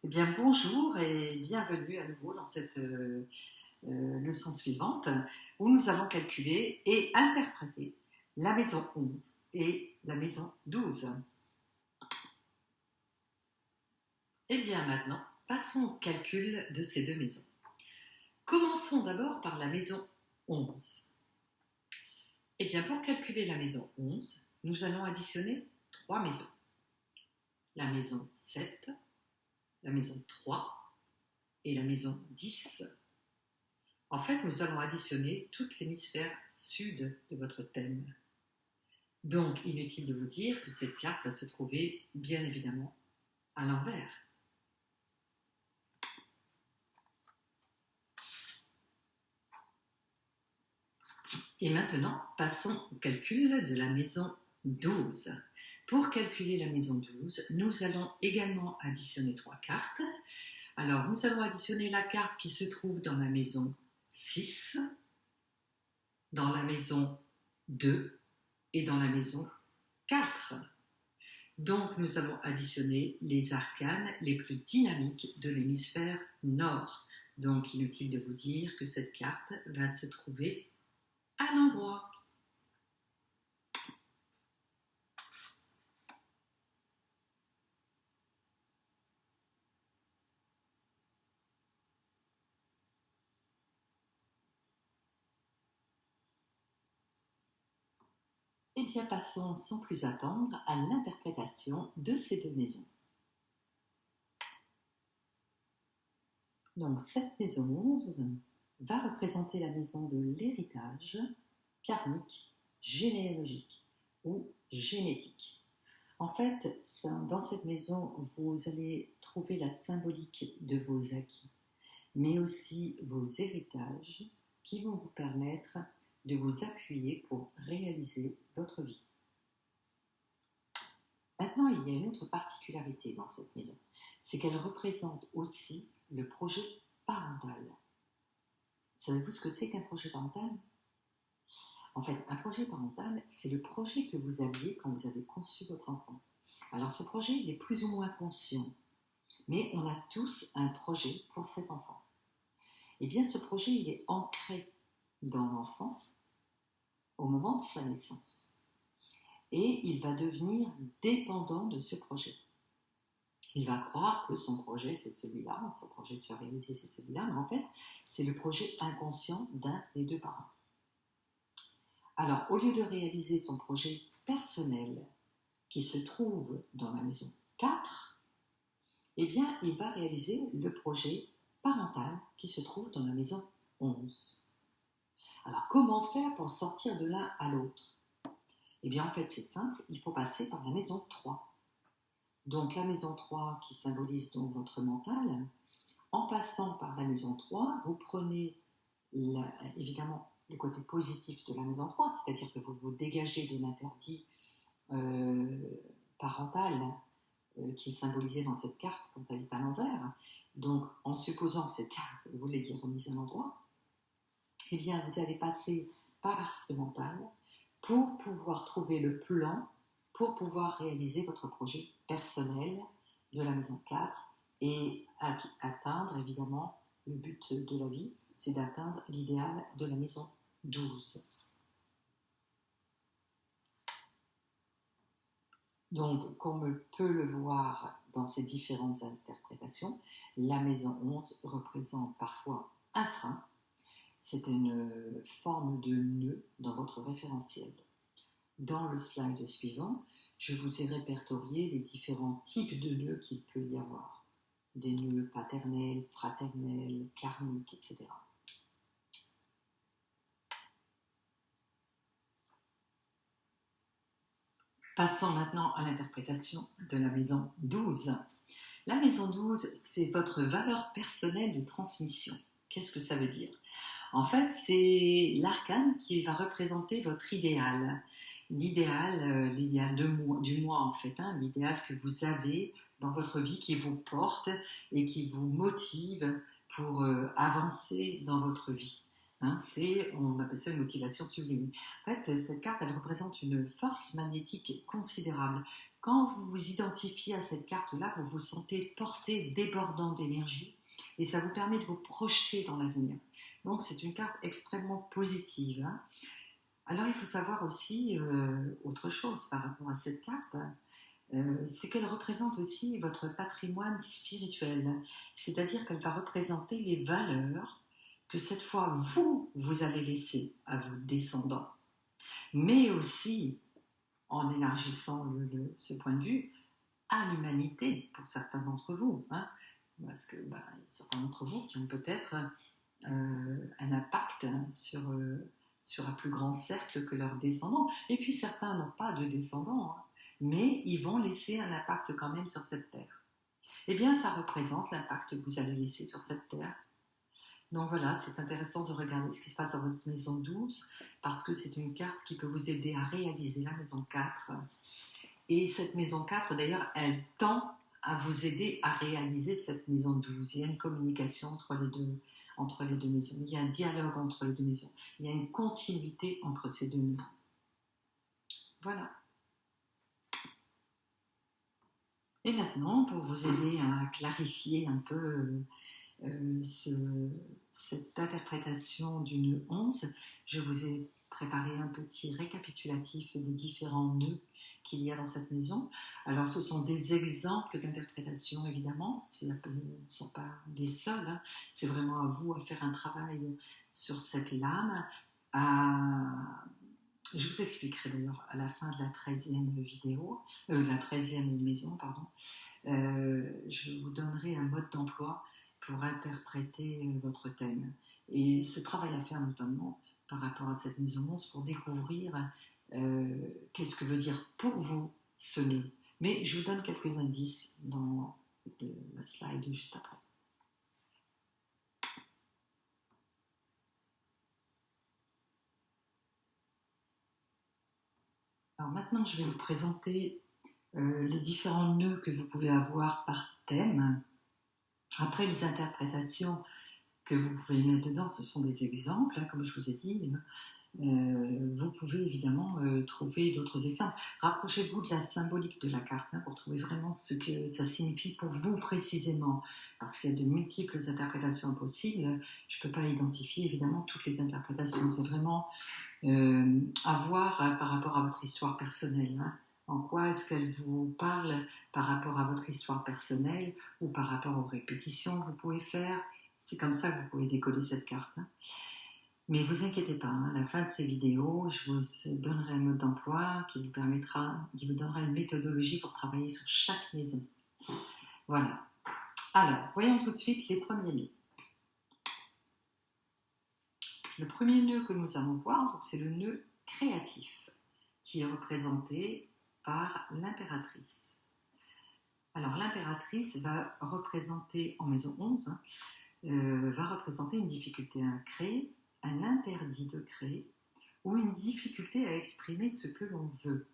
Eh bien, bonjour et bienvenue à nouveau dans cette leçon suivante où nous allons calculer et interpréter la maison 11 et la maison 12. Eh bien, maintenant, passons au calcul de ces deux maisons. Commençons d'abord par la maison 11. Eh bien, pour calculer la maison 11, nous allons additionner trois maisons. La maison 7, la maison 3 et la maison 10. En fait, nous allons additionner tout l'hémisphère sud de votre thème. Donc, inutile de vous dire que cette carte va se trouver, bien évidemment, à l'envers. Et maintenant, passons au calcul de la maison 12. Pour calculer la maison 12, nous allons également additionner trois cartes. Alors, nous allons additionner la carte qui se trouve dans la maison 6, dans la maison 2 et dans la maison 4. Donc, nous allons additionner les arcanes les plus dynamiques de l'hémisphère nord. Donc, inutile de vous dire que cette carte va se trouver à l'endroit. Eh bien, passons sans plus attendre à l'interprétation de ces deux maisons. Donc, cette maison 11 va représenter la maison de l'héritage karmique, généalogique ou génétique. En fait, dans cette maison, vous allez trouver la symbolique de vos acquis, mais aussi vos héritages qui vont vous permettre de vous appuyer pour réaliser votre vie. Maintenant, il y a une autre particularité dans cette maison, c'est qu'elle représente aussi le projet parental. Savez-vous ce que c'est qu'un projet parental ? En fait, un projet parental, c'est le projet que vous aviez quand vous avez conçu votre enfant. Alors, ce projet, il est plus ou moins conscient, mais on a tous un projet pour cet enfant. Eh bien, ce projet, il est ancré dans l'enfant au moment de sa naissance. Et il va devenir dépendant de ce projet. Il va croire que son projet, c'est celui-là, son projet de se réaliser, c'est celui-là, mais en fait, c'est le projet inconscient d'un des deux parents. Alors, au lieu de réaliser son projet personnel qui se trouve dans la maison 4, eh bien, il va réaliser le projet parental qui se trouve dans la maison 11. Alors, comment faire pour sortir de l'un à l'autre ? Eh bien, en fait, c'est simple, il faut passer par la maison 3. Donc, la maison 3 qui symbolise donc votre mental. En passant par la maison 3, vous prenez évidemment le côté positif de la maison 3, c'est-à-dire que vous vous dégagez de l'interdit parental qui est symbolisé dans cette carte quand elle est à l'envers. Donc, en supposant que cette carte, vous l'ayez remise à l'endroit, eh bien, vous allez passer par ce mental pour pouvoir trouver le plan, pour pouvoir réaliser votre projet personnel de la maison 4 et atteindre, évidemment, le but de la vie, c'est d'atteindre l'idéal de la maison 12. Donc, comme on peut le voir dans ces différentes interprétations, la maison 11 représente parfois un frein. C'est une forme de nœud dans votre référentiel. Dans le slide suivant, je vous ai répertorié les différents types de nœuds qu'il peut y avoir. Des nœuds paternels, fraternels, karmiques, etc. Passons maintenant à l'interprétation de la maison 12. La maison 12, c'est votre valeur personnelle de transmission. Qu'est-ce que ça veut dire ? En fait, c'est l'arcane qui va représenter votre idéal. L'idéal du moi en fait, l'idéal que vous avez dans votre vie qui vous porte et qui vous motive pour avancer dans votre vie. On appelle ça une motivation sublime. En fait, cette carte, elle représente une force magnétique considérable Quand vous vous identifiez à cette carte-là, vous vous sentez porté, débordant d'énergie, et ça vous permet de vous projeter dans l'avenir. Donc c'est une carte extrêmement positive. Hein. Alors il faut savoir aussi autre chose par rapport à cette carte, c'est qu'elle représente aussi votre patrimoine spirituel, c'est-à-dire qu'elle va représenter les valeurs que cette fois vous allez laisser à vos descendants, mais aussi en élargissant ce point de vue à l'humanité pour certains d'entre vous, hein, parce que y a certains d'entre vous qui ont peut-être un impact sur un plus grand cercle que leurs descendants, et puis certains n'ont pas de descendants, hein, mais ils vont laisser un impact quand même sur cette terre. Eh bien, ça représente l'impact que vous allez laisser sur cette terre. Donc voilà, c'est intéressant de regarder ce qui se passe dans votre maison 12, parce que c'est une carte qui peut vous aider à réaliser la maison 4. Et cette maison 4, d'ailleurs, elle tend à vous aider à réaliser cette maison 12. Il y a une communication entre les deux maisons. Il y a un dialogue entre les deux maisons. Il y a une continuité entre ces deux maisons. Voilà. Et maintenant, pour vous aider à clarifier un peu cette interprétation du nœud 11, je vous ai préparé un petit récapitulatif des différents nœuds qu'il y a dans cette maison. Alors ce sont des exemples d'interprétation évidemment, ce ne sont pas les seuls, hein. C'est vraiment à vous à faire un travail sur cette lame. Je vous expliquerai d'ailleurs à la fin de la 13e vidéo, la 13e maison, pardon. Je vous donnerai un mode d'emploi pour interpréter votre thème. Et ce travail à faire notamment par rapport à cette maison 11 pour découvrir qu'est-ce que veut dire pour vous ce nœud. Mais je vous donne quelques indices dans la slide juste après. Alors maintenant, je vais vous présenter les différents nœuds que vous pouvez avoir par thème. Après, les interprétations que vous pouvez mettre dedans, ce sont des exemples, hein, comme je vous ai dit. Vous pouvez évidemment trouver d'autres exemples. Rapprochez-vous de la symbolique de la carte, hein, pour trouver vraiment ce que ça signifie pour vous précisément, parce qu'il y a de multiples interprétations possibles. Je ne peux pas identifier évidemment toutes les interprétations. C'est vraiment à voir par rapport à votre histoire personnelle. Hein. En quoi est-ce qu'elle vous parle par rapport à votre histoire personnelle ou par rapport aux répétitions que vous pouvez faire. C'est comme ça que vous pouvez décoder cette carte. Hein. Mais vous inquiétez pas, hein, à la fin de ces vidéos, je vous donnerai un mode d'emploi qui vous donnera une méthodologie pour travailler sur chaque maison. Voilà. Alors, voyons tout de suite les premiers nœuds. Le premier nœud que nous allons voir, c'est le nœud créatif, qui est représenté par l'impératrice. Alors, l'impératrice va représenter, en maison 11, va représenter une difficulté à créer, un interdit de créer, ou une difficulté à exprimer ce que l'on veut.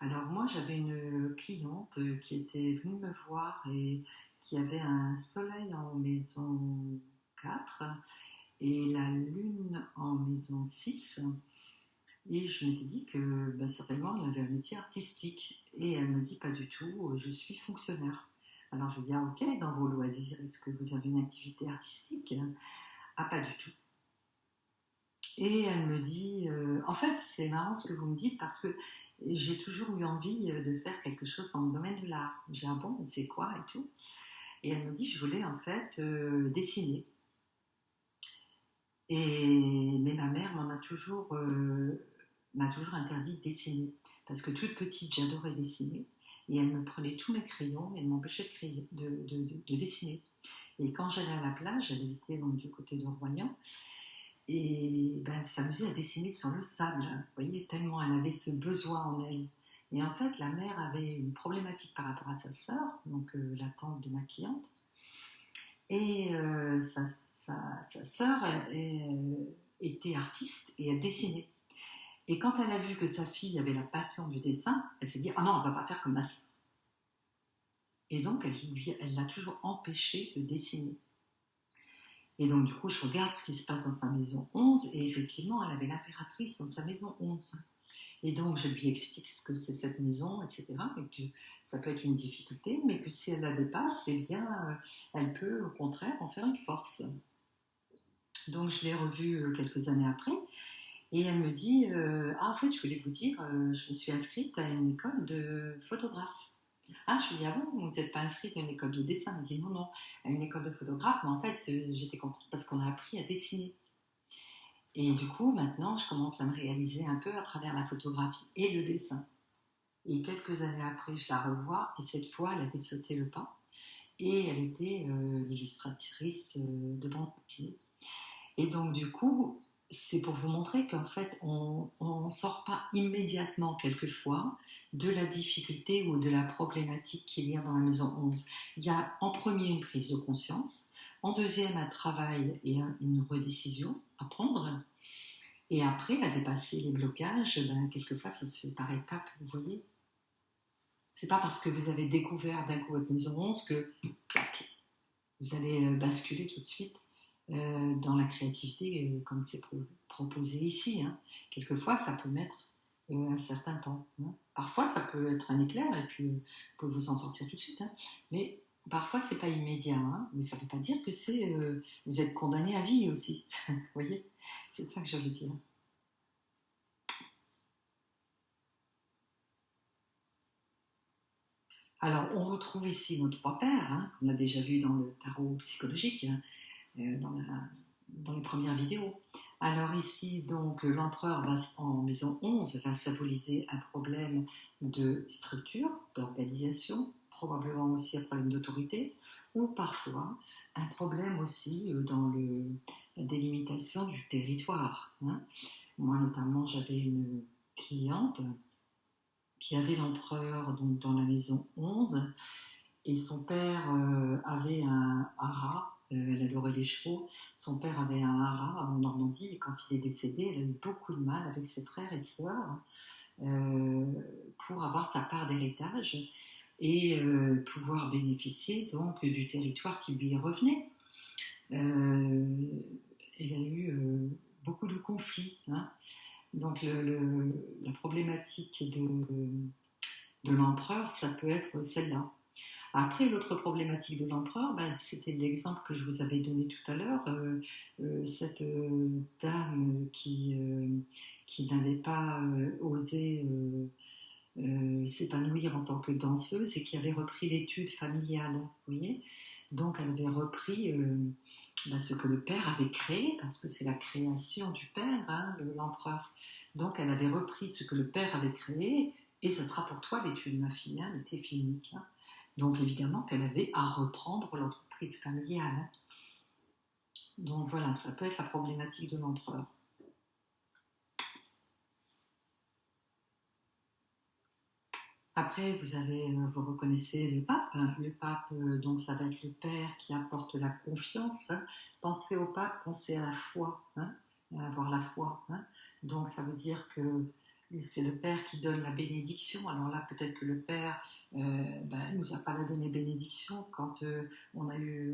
Alors moi, j'avais une cliente qui était venue me voir et qui avait un soleil en maison 4 et la lune en maison 6. Et je m'étais dit que certainement, il avait un métier artistique. Et elle me dit, pas du tout, je suis fonctionnaire. Alors je dis, ah ok, dans vos loisirs, est-ce que vous avez une activité artistique? Ah, pas du tout. Et elle me dit, en fait, c'est marrant ce que vous me dites parce que j'ai toujours eu envie de faire quelque chose dans le domaine de l'art. J'ai un bon, c'est quoi et tout. Et elle me dit, je voulais en fait dessiner. Mais ma mère m'a toujours interdit de dessiner. Parce que toute petite, j'adorais dessiner. Et elle me prenait tous mes crayons et elle m'empêchait de dessiner. Et quand j'allais à la plage, elle habitait donc du côté de Royan, et elle s'amusait à dessiner sur le sable. Vous voyez, tellement elle avait ce besoin en elle. Et en fait, la mère avait une problématique par rapport à sa sœur, donc la tante de ma cliente. Et sa sœur était artiste et elle dessinait. Et quand elle a vu que sa fille avait la passion du dessin, elle s'est dit « Ah non, on ne va pas faire comme ma sœur ». Et donc, elle l'a toujours empêchée de dessiner. Et donc, du coup, je regarde ce qui se passe dans sa maison 11, et effectivement, elle avait l'impératrice dans sa maison 11. Et donc, je lui explique ce que c'est cette maison, etc. Et que ça peut être une difficulté, mais que si elle la dépasse, eh bien, elle peut au contraire en faire une force. Donc, je l'ai revue quelques années après. Et elle me dit, ah, en fait, je voulais vous dire, je me suis inscrite à une école de photographe. Ah, je lui dis, ah bon, vous n'êtes pas inscrite à une école de dessin? Elle me dit, non, non, à une école de photographe, mais en fait, j'étais contente parce qu'on a appris à dessiner. Et du coup, maintenant, je commence à me réaliser un peu à travers la photographie et le dessin. Et quelques années après, je la revois, et cette fois, elle avait sauté le pas, et elle était l'illustratrice de bande dessinée. Et donc, du coup, c'est pour vous montrer qu'en fait, on ne sort pas immédiatement, quelquefois, de la difficulté ou de la problématique qu'il y a dans la maison 11. Il y a en premier une prise de conscience, en deuxième un travail et une redécision à prendre, et après, à dépasser les blocages, quelquefois, ça se fait par étapes, vous voyez. C'est pas parce que vous avez découvert d'un coup votre maison 11 que, clac, vous allez basculer tout de suite dans la créativité comme c'est proposé ici. Hein. Quelquefois, ça peut mettre un certain temps. Hein. Parfois, ça peut être un éclair et puis vous pouvez vous en sortir tout de suite. Hein. Mais parfois, c'est pas immédiat. Hein. Mais ça ne veut pas dire que vous êtes condamné à vie aussi. Vous voyez, c'est ça que je veux dire. Alors, on retrouve ici nos trois pères, hein, qu'on a déjà vu dans le tarot psychologique, hein, dans les premières vidéos. Alors ici, donc, l'empereur en maison 11 va symboliser un problème de structure, d'organisation, probablement aussi un problème d'autorité, ou parfois un problème aussi dans la délimitation du territoire. Hein. Moi, notamment, j'avais une cliente qui avait l'empereur donc, dans la maison 11, et son père avait un haras, elle adorait les chevaux, son père avait un haras en Normandie, et quand il est décédé, elle a eu beaucoup de mal avec ses frères et sœurs pour avoir sa part d'héritage et pouvoir bénéficier donc du territoire qui lui revenait. Elle a eu beaucoup de conflits. Hein. Donc la problématique de l'empereur, ça peut être celle-là. Après, l'autre problématique de l'empereur, c'était l'exemple que je vous avais donné tout à l'heure, cette dame qui n'avait pas osé s'épanouir en tant que danseuse et qui avait repris l'étude familiale, vous voyez. Donc, elle avait repris ce que le père avait créé, parce que c'est la création du père, hein, l'empereur. Donc, elle avait repris ce que le père avait créé, et ça sera pour toi l'étude, ma fille, hein, l'été unique. Hein. Donc, évidemment qu'elle avait à reprendre l'entreprise familiale. Hein. Donc, voilà, ça peut être la problématique de l'empereur. Après, vous reconnaissez le pape. Hein. Le pape, donc, ça va être le père qui apporte la confiance. Hein. Pensez au pape, pensez à la foi, hein, à avoir la foi. Hein. Donc, ça veut dire que c'est le père qui donne la bénédiction. Alors là, peut-être que le père ne nous a pas donné bénédiction quand on a eu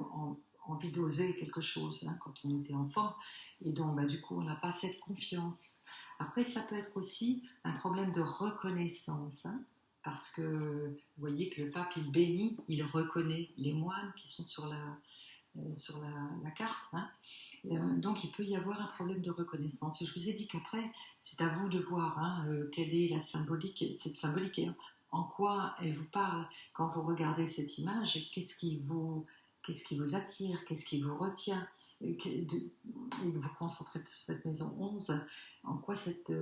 envie d'oser quelque chose, hein, quand on était enfant. Et donc, du coup, on n'a pas cette confiance. Après, ça peut être aussi un problème de reconnaissance. Hein. Parce que vous voyez que le pape, il bénit, il reconnaît les moines qui sont sur la carte. Hein. Donc il peut y avoir un problème de reconnaissance. Je vous ai dit qu'après, c'est à vous de voir hein, quelle est la symbolique, cette symbolique, et en quoi elle vous parle. Quand vous regardez cette image, qu'est-ce qui vous attire, qu'est-ce qui vous retient, et vous concentrez sur cette maison 11, en quoi cette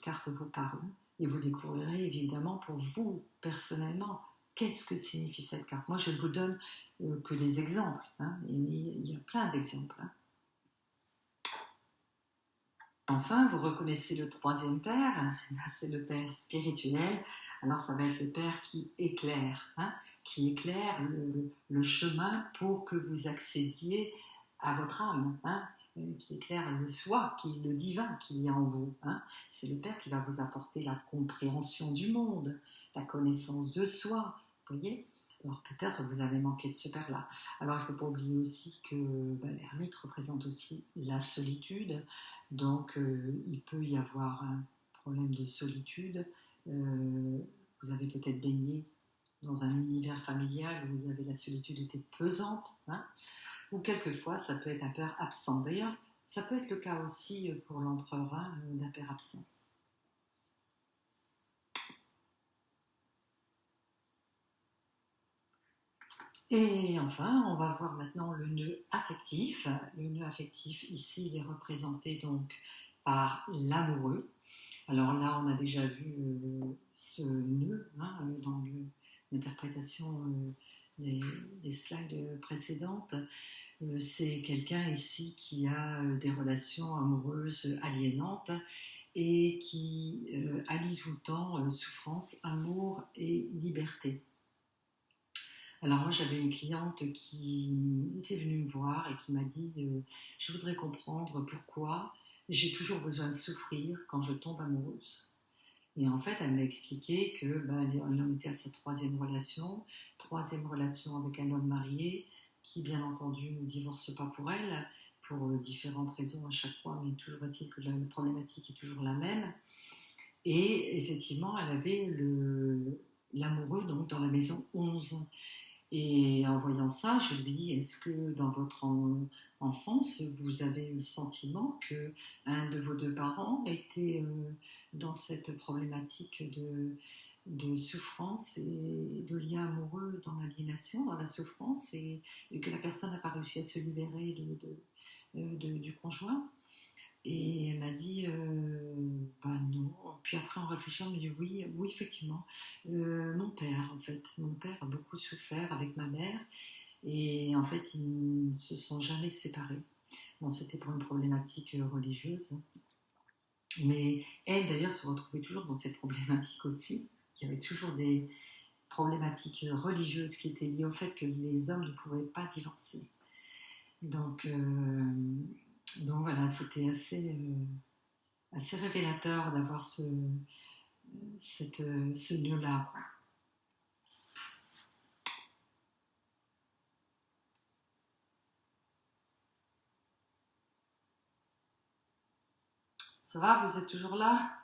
carte vous parle. Et vous découvrirez évidemment pour vous, personnellement, qu'est-ce que signifie cette carte. Moi, je ne vous donne que des exemples, hein, mais il y a plein d'exemples. Hein. Enfin, vous reconnaissez le troisième père, c'est le père spirituel. Alors, ça va être le père qui éclaire le chemin pour que vous accédiez à votre âme. Hein. Qui éclaire le soi, le divin qui est en vous. Hein. C'est le Père qui va vous apporter la compréhension du monde, la connaissance de soi. Vous voyez ? Alors peut-être vous avez manqué de ce Père-là. Alors il ne faut pas oublier aussi que l'ermite représente aussi la solitude. Donc il peut y avoir un problème de solitude. Vous avez peut-être baigné dans un univers familial où il y avait la solitude était pesante, hein, ou quelquefois ça peut être un père absent. D'ailleurs, ça peut être le cas aussi pour l'empereur, hein, d'un père absent. Et enfin, on va voir maintenant le nœud affectif. Le nœud affectif, ici, il est représenté donc par l'amoureux. Alors là, on a déjà vu ce nœud, hein, dans l'interprétation des slides précédentes. C'est quelqu'un ici qui a des relations amoureuses aliénantes et qui allie tout le temps souffrance, amour et liberté. Alors moi j'avais une cliente qui était venue me voir et qui m'a dit je voudrais comprendre pourquoi j'ai toujours besoin de souffrir quand je tombe amoureuse. Et en fait elle m'a expliqué que elle en était à sa troisième relation avec un homme marié qui bien entendu ne divorce pas pour elle, pour différentes raisons à chaque fois, mais toujours est-il que la problématique est toujours la même. Et effectivement elle avait l'amoureux donc dans la maison 11. Et en voyant ça, je lui dis, est-ce que dans votre enfance, vous avez eu le sentiment que un de vos deux parents était dans cette problématique de souffrance et de lien amoureux dans l'aliénation, dans la souffrance, et que la personne n'a pas réussi à se libérer du conjoint? Et elle m'a dit, non. Puis après, en réfléchissant, elle m'a dit, oui, oui, effectivement. Mon père a beaucoup souffert avec ma mère. Et en fait, ils ne se sont jamais séparés. Bon, c'était pour une problématique religieuse. Mais elle, d'ailleurs, se retrouvait toujours dans cette problématique aussi. Il y avait toujours des problématiques religieuses qui étaient liées au fait que les hommes ne pouvaient pas divorcer. Donc voilà, c'était assez révélateur d'avoir ce nœud-là. Ça va, vous êtes toujours là?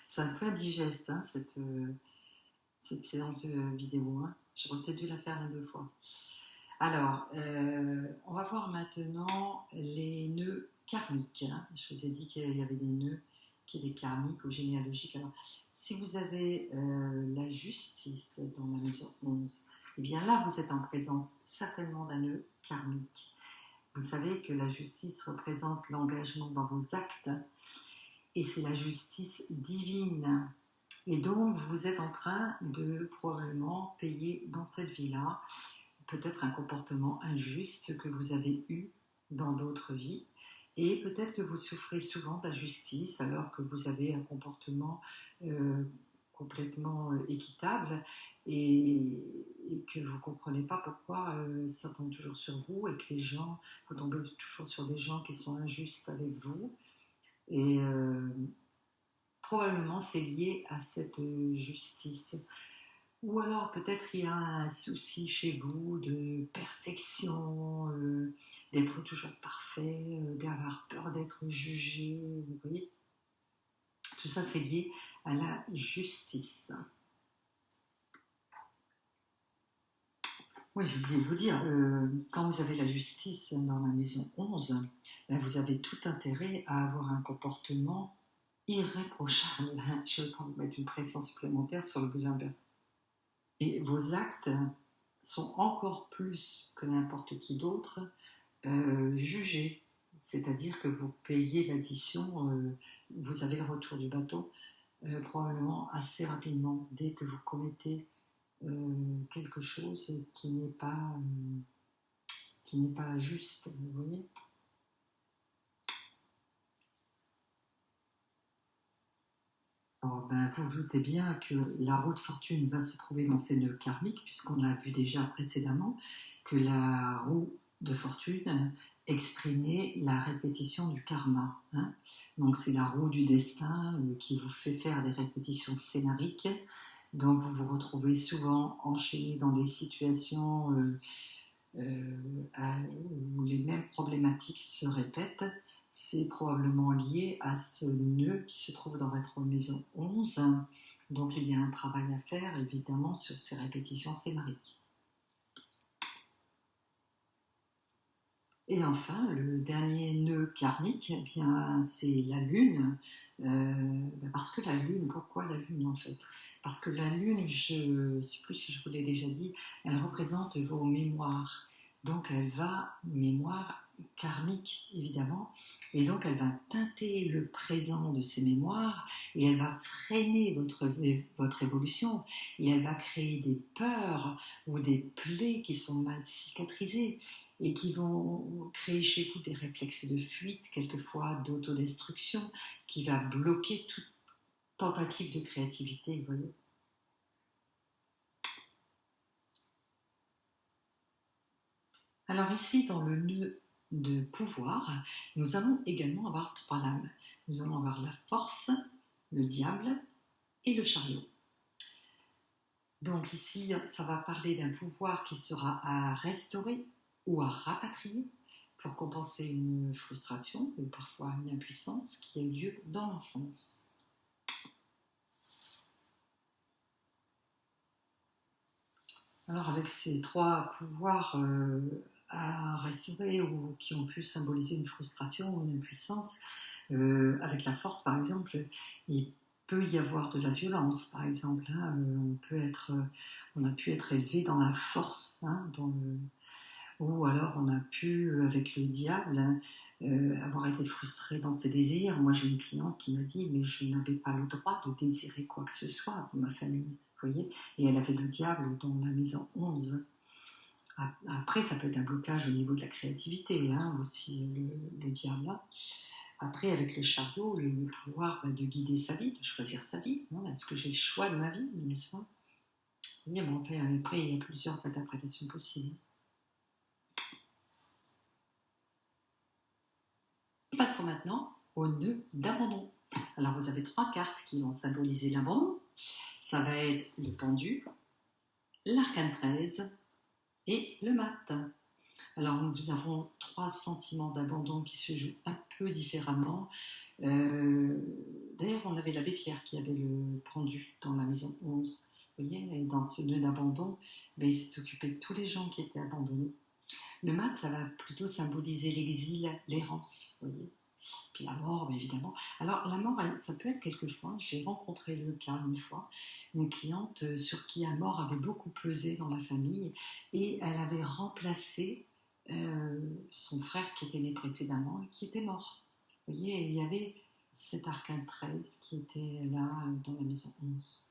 C'est un peu indigeste, hein, cette séance de vidéo. Hein. J'aurais peut-être dû la faire les 2 fois. Alors, on va voir maintenant les nœuds karmiques. Hein. Je vous ai dit qu'il y avait des nœuds qui étaient karmiques ou généalogiques. Alors, si vous avez la justice dans la maison 11, eh bien là, vous êtes en présence certainement d'un nœud karmique. Vous savez que la justice représente l'engagement dans vos actes et c'est la justice divine. Et donc, vous êtes en train de probablement payer dans cette vie-là peut-être un comportement injuste que vous avez eu dans d'autres vies et peut-être que vous souffrez souvent d'injustice alors que vous avez un comportement complètement équitable et que vous ne comprenez pas pourquoi ça tombe toujours sur vous et que vous tombez toujours sur des gens qui sont injustes avec vous et probablement c'est lié à cette justice. Ou alors peut-être il y a un souci chez vous de perfection, d'être toujours parfait, d'avoir peur d'être jugé, vous voyez. Tout ça c'est lié à la justice. Oui, j'ai oublié de vous dire, quand vous avez la justice dans la maison 11, vous avez tout intérêt à avoir un comportement irréprochable. Je ne vais pas vous mettre une pression supplémentaire sur le besoin de. Et vos actes sont encore plus que n'importe qui d'autre jugés. C'est-à-dire que vous payez l'addition, vous avez le retour du bateau probablement assez rapidement dès que vous commettez quelque chose qui n'est pas juste, vous voyez. Alors, vous vous doutez bien que la roue de fortune va se trouver dans ces nœuds karmiques, puisqu'on l'a vu déjà précédemment, que la roue de fortune exprimait la répétition du karma. Hein. Donc c'est la roue du destin qui vous fait faire des répétitions scénariques. Donc vous vous retrouvez souvent enchaîné dans des situations où les mêmes problématiques se répètent. c'est probablement lié à ce nœud qui se trouve dans votre maison 11. Donc il y a un travail à faire évidemment sur ces répétitions sémariques. Et enfin, le dernier nœud karmique, eh bien, c'est la Lune. Parce que la Lune, pourquoi la Lune en fait? Parce que la Lune, je ne sais plus si je vous l'ai déjà dit, elle représente vos mémoires. Donc elle va, mémoire karmique évidemment, et donc elle va teinter le présent de ces mémoires, et elle va freiner votre évolution, et elle va créer des peurs ou des plaies qui sont mal cicatrisées, et qui vont créer chez vous des réflexes de fuite, quelquefois d'autodestruction, qui va bloquer toute tentative de créativité, vous voyez. Alors ici, dans le nœud de pouvoir, nous allons également avoir 3 lames. Nous allons avoir la force, le diable et le chariot. Donc ici, ça va parler d'un pouvoir qui sera à restaurer ou à rapatrier pour compenser une frustration ou parfois une impuissance qui a eu lieu dans l'enfance. Alors avec ces 3 pouvoirs à restaurer ou qui ont pu symboliser une frustration ou une impuissance, avec la force par exemple, il peut y avoir de la violence par exemple. On a pu être élevé dans la force, ou alors on a pu, avec le diable, avoir été frustré dans ses désirs. Moi j'ai une cliente qui m'a dit mais je n'avais pas le droit de désirer quoi que ce soit dans ma famille, vous voyez, et elle avait le diable dans la maison 11. Après, ça peut être un blocage au niveau de la créativité, aussi, le diable. Après, avec le chariot, le pouvoir de guider sa vie, de choisir sa vie. Est-ce que j'ai le choix de ma vie, n'est-ce pas? Oui, bon, après, il y a plusieurs interprétations possibles. Passons maintenant au nœud d'abandon. Alors, vous avez 3 cartes qui vont symboliser l'abandon. Ça va être le pendu, l'arcane 13 et le mat. Alors nous avons 3 sentiments d'abandon qui se jouent un peu différemment. D'ailleurs, on avait l'abbé Pierre qui avait le pendu dans la maison 11. Vous voyez, et dans ce nœud d'abandon, il s'est occupé de tous les gens qui étaient abandonnés. Le mat, ça va plutôt symboliser l'exil, l'errance, vous voyez. Puis la mort, évidemment. Alors la mort, ça peut être quelquefois, j'ai rencontré le cas une fois, une cliente sur qui la mort avait beaucoup pesé dans la famille et elle avait remplacé son frère qui était né précédemment et qui était mort. Vous voyez, il y avait cet arcane 13 qui était là dans la maison 11.